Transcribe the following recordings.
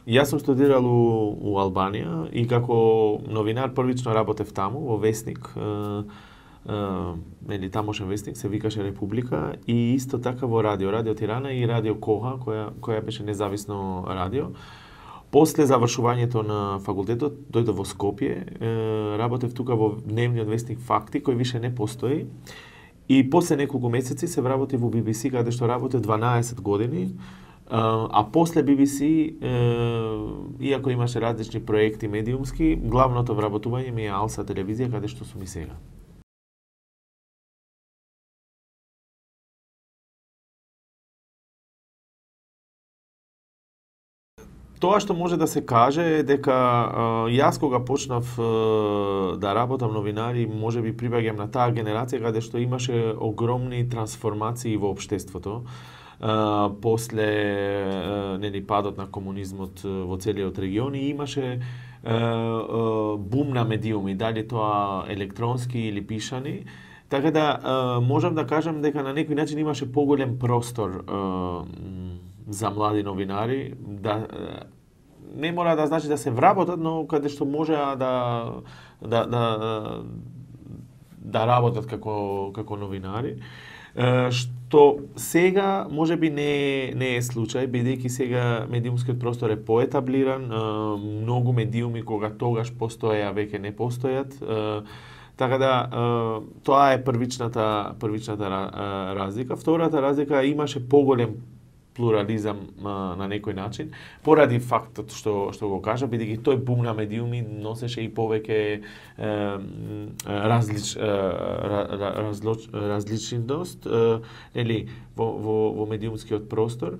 Јас сум студирал у Албанија и како новинар првично работев таму во весник, нели тамошен весник се викаше Република и исто така во Радио Тирана и Радио Коха која беше независно радио. После завршувањето на факултетот дојдов во Скопје, работев тука во дневниот весник Факти кој више не постои. И после неколку месеци се вработив во BBC каде што работев 12 години. А после BBC, иако имаше различни проекти медиумски, главното вработување ми е Алса телевизија, каде што сум и сега. Тоа што може да се каже е дека јас кога почнав да работам новинари, можеби прибаѓам на таа генерација каде што имаше огромни трансформации во општеството. После нели падот на комунизмот во целиот регион и имаше бум на медиуми, дали тоа електронски или пишани. Така да можам да кажам дека на некој начин имаше поголем простор за млади новинари да не мора да значи да се вработат, но каде што можеа да работат како новинари. Што сега можеби не е случај, бидејќи сега медиумскиот простор е поетаблиран, многу медиуми кога тогаш постоеа веќе не постојат. Така да тоа е првичната разлика. Втората разлика имаше поголем плурализам на некој начин, поради фактот што го кажа, бидејќи тој бум на медиуми носеше и повеќе различност, нели во медиумскиот простор.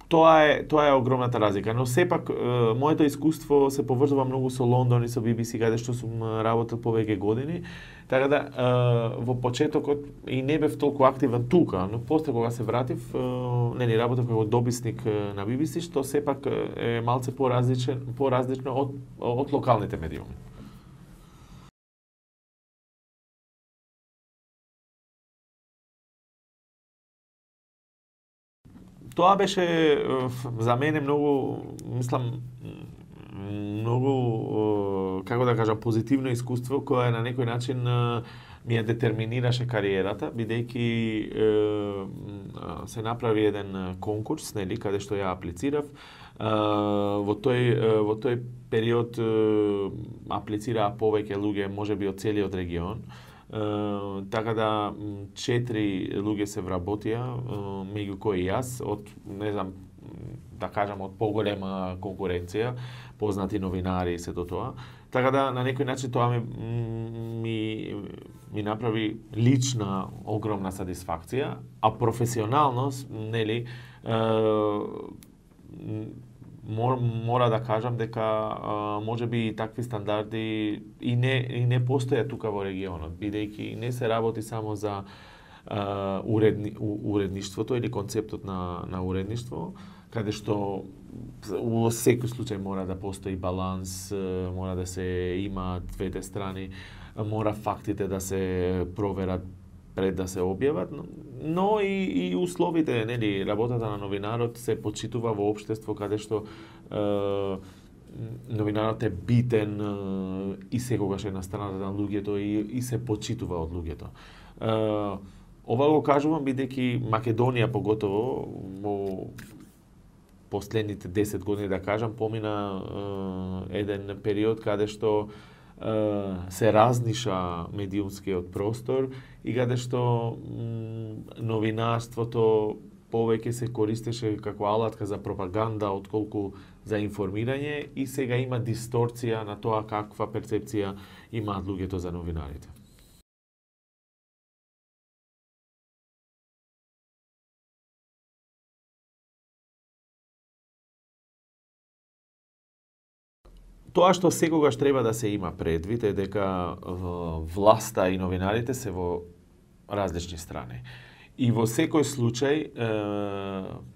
Тоа е огромната разлика, но сепак моето искуство се поврзува многу со Лондон и со BBC каде што сум работел повеќе години. Така да во почетокот и не бев толку активен тука, но после кога се вратив, нели работев како дописник на BBC, што сепак е малце поразлично од локалните медиуми. Тоа беше за мене многу, мислам, многу, како да кажам, позитивно искуство кое на некој начин ми ја детерминираше кариерата, бидејќи се направи еден конкурс, нели, каде што ја аплицирав. Во тој период аплицираа повеќе луѓе, можеби од целиот регион. Така да 4 луѓе се вработија, меѓу кои јас, од, не знам, да кажам, од поголема конкуренција, познати новинари и сето тоа. Така да, на некој начин тоа ми направи лична огромна сатисфакција, а професионално, нели, мора да кажам дека можеби такви стандарди и не постојат тука во регионот, бидејќи не се работи само за уредништвото или концептот на уредништво, каде што во секој случај мора да постои баланс, мора да се има двете страни, мора фактите да се проверат пред да се објават, но и условите, нели, работата на новинарот се почитува во општество каде што новинарот е битен и секогаш е на страната на луѓето и се почитува од луѓето. Ова го кажувам бидејќи Македонија поготово во последните 10 години, да кажам, помина еден период каде што се разниша медиумскиот простор и каде што новинарството повеќе се користеше како алатка за пропаганда отколку за информирање и сега има дисторција на тоа каква перцепција имаат луѓето за новинарите. Тоа што секогаш треба да се има предвид е дека власта и новинарите се во различни страни. И во секој случај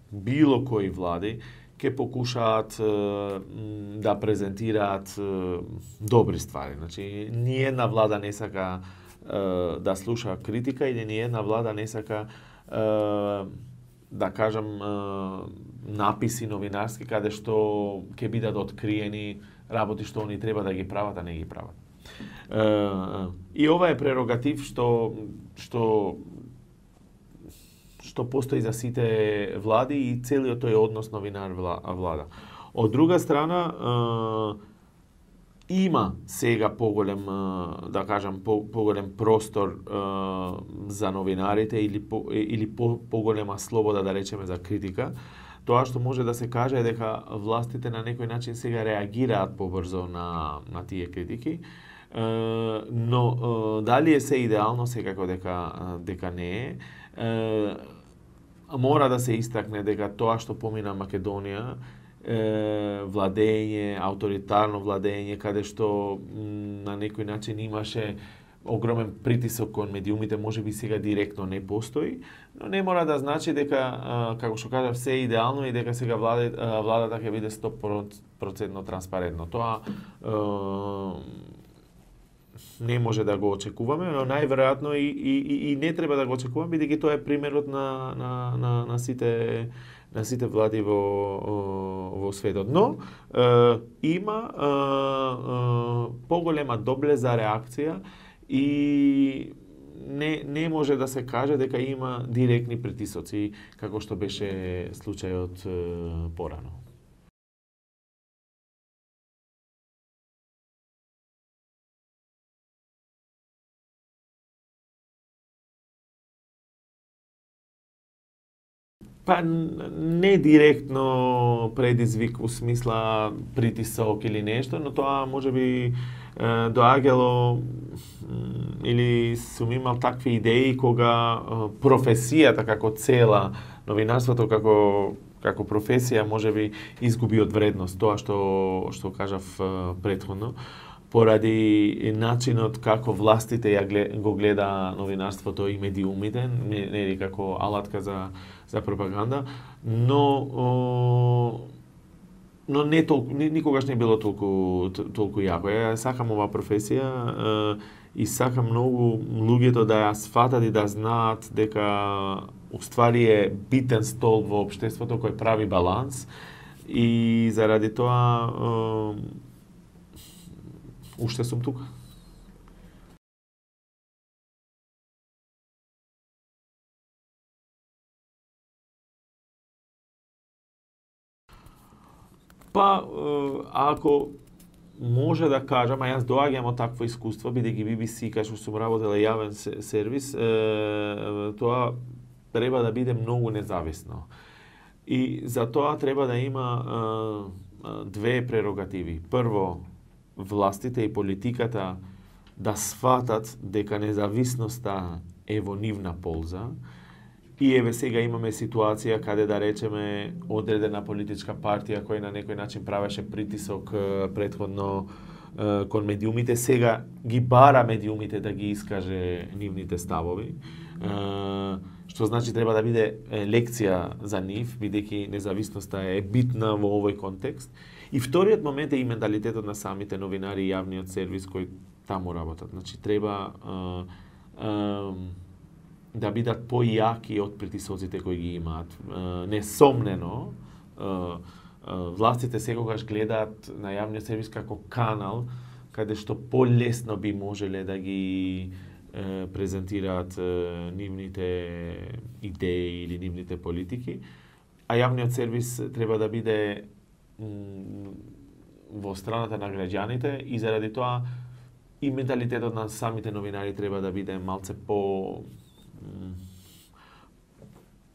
било кои влади ќе покушаат да презентираат добри ствари. Значи, ниедна влада не сака да слуша критика или ниедна влада не сака да кажам, написи новинарски каде што ќе бидат откриени работи што они треба да ги прават, а не ги прават. И ова е прерогатив што постои за сите влади и целиот тој однос новинар-влада. Од друга страна, има сега поголем, да кажам, поголем простор за новинарите или поголема слобода, да речеме, за критика. Тоа што може да се каже е дека властите на некој начин сега реагираат побрзо на тие критики, но дали е се идеално, секако дека не е. Мора да се истакне дека тоа што помина Македонија, владење, авторитарно владење, каде што на некој начин имаше огромен притисок кон медиумите, можеби сега директно не постои, но не мора да значи дека, како што кажав, се е идеално и дека сега владата ќе биде 100% транспарентно. Тоа не може да го очекуваме, но најверојатно и не треба да го очекуваме, бидејќи тоа е примерот на сите влади во светот. Но има поголема доблеза реакција и не може да се каже дека има директни притисоци, како што беше случајот порано. Па не директно предизвик у смисла притисок или нешто, но тоа можеби доаѓало или сум имал такви идеи кога професијата како цела, новинарството како професија можеби изгуби од вредност, тоа што кажав претходно, поради начинот како властите го гледа новинарството и медиумите, нели како алатка за пропаганда, но никогаш не било толку јако. Ја сакам оваа професија и сакам многу луѓето да ја сфатат и да знаат дека уствари е битен столб во општеството кој прави баланс и заради тоа уште сум тука. Па, ако може да кажам, а јас доаѓам од такво искуство, бидејќи BBC, кај што сум работел јавен сервис, тоа треба да биде многу независно. И за тоа треба да има две прерогативи. Прво, властите и политиката да сфатат дека независноста е во нивна полза. И еве сега имаме ситуација каде да речеме одредена политичка партија која на некој начин правеше притисок претходно кон медиумите, сега ги бара медиумите да ги искаже нивните ставови, што значи треба да биде лекција за нив, бидејќи независноста е битна во овој контекст. И вториот момент е и менталитетот на самите новинари и јавниот сервис кои таму работат. Значи треба да бидат појаки од притисоците кои ги имаат. Несомнено, властите секогаш гледаат на јавниот сервис како канал каде што полесно би можеле да ги презентираат нивните идеи или нивните политики, а јавниот сервис треба да биде во страната на граѓаните и заради тоа и менталитетот на самите новинари треба да биде малце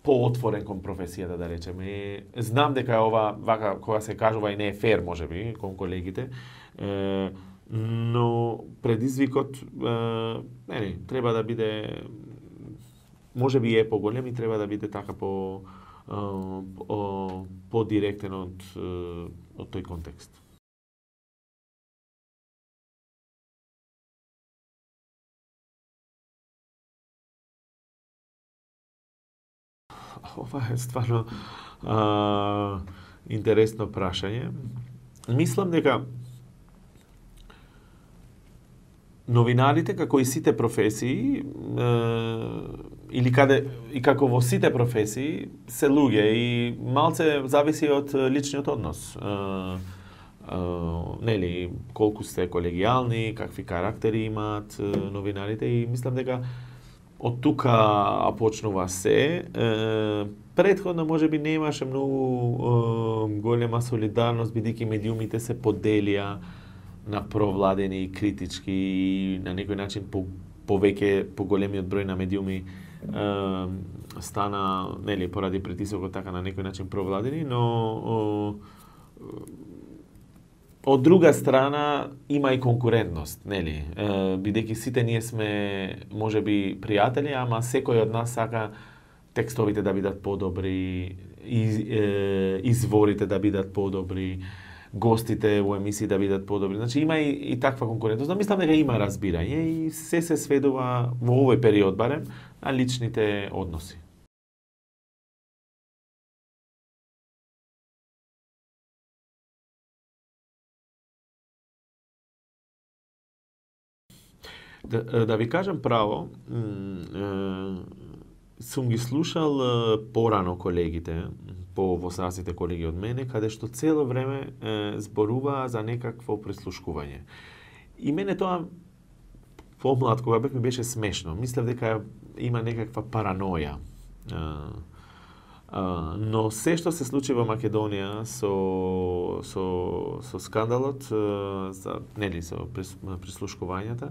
поотворен кон професијата, да речеме. Знам дека ова, вака, кога се кажува и не е фер, можеби, кон колегите, но предизвикот треба да биде, можеби е поголем и треба да биде така подиректен од тој контекст. Ова е стварно интересно прашање. Мислам дека новинарите, како и сите професии, или каде и како во сите професии се луѓе и малце зависи од личниот однос. Нели, колку сте колегијални, какви карактери имаат новинарите и мислам дека од тука почнува се. Претходно можеби немаше многу голема солидарност, бидејќи медиумите се поделија на провладени и критички и на некој начин повеќе поголемиот број на медиуми стана, нели, поради притисокот така на некој начин провладени, но од друга страна има и конкурентност, нели? Бидејќи сите ние сме можеби пријатели, ама секој од нас сака текстовите да бидат подобри, изворите да бидат подобри, гостите во емисии да бидат подобри. Значи има и таква конкурентност. Но мислам дека има разбирање и се сведува во овој период барем на личните односи. Да ви кажам право, сум ги слушал порано колегите, повозрастните колеги од мене, каде што цело време зборуваа за некакво прислушкување. И мене тоа помлад, кога бев, ми беше смешно. Мислев дека има некаква параноја. Но се што се случи во Македонија со скандалот, нели, со прислушкувањата,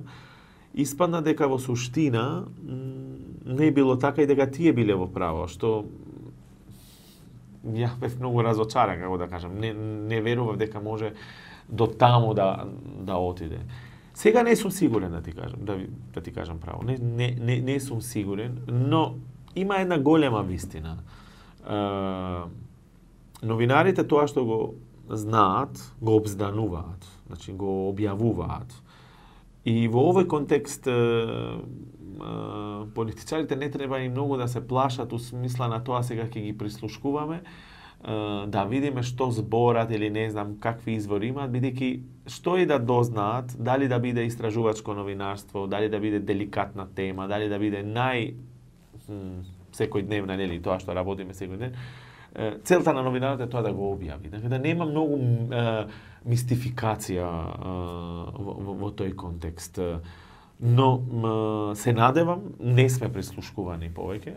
испадна дека во суштина не било така и дека тие биле во право, што ја бев многу разочаран, како да кажам. Не верував дека може до таму да отиде. Сега не сум сигурен, да ти кажам, да ти кажам право. Не сум сигурен, но има една голема вистина. Новинарите тоа што го знаат, го обздануваат, значи го објавуваат. И во овој контекст политичарите не треба и многу да се плашат у смисла на тоа сега ќе ги прислушкуваме, да видиме што зборат или не знам какви извори имаат, бидејќи што и да дознаат, дали да биде истражувачко новинарство, дали да биде деликатна тема, дали да биде секојдневна, нели, тоа што работиме секој ден, целта на новинарот е тоа да го објави. Да нема многу мистификација во тој контекст. Но се надевам, не сме прислушкувани повеќе.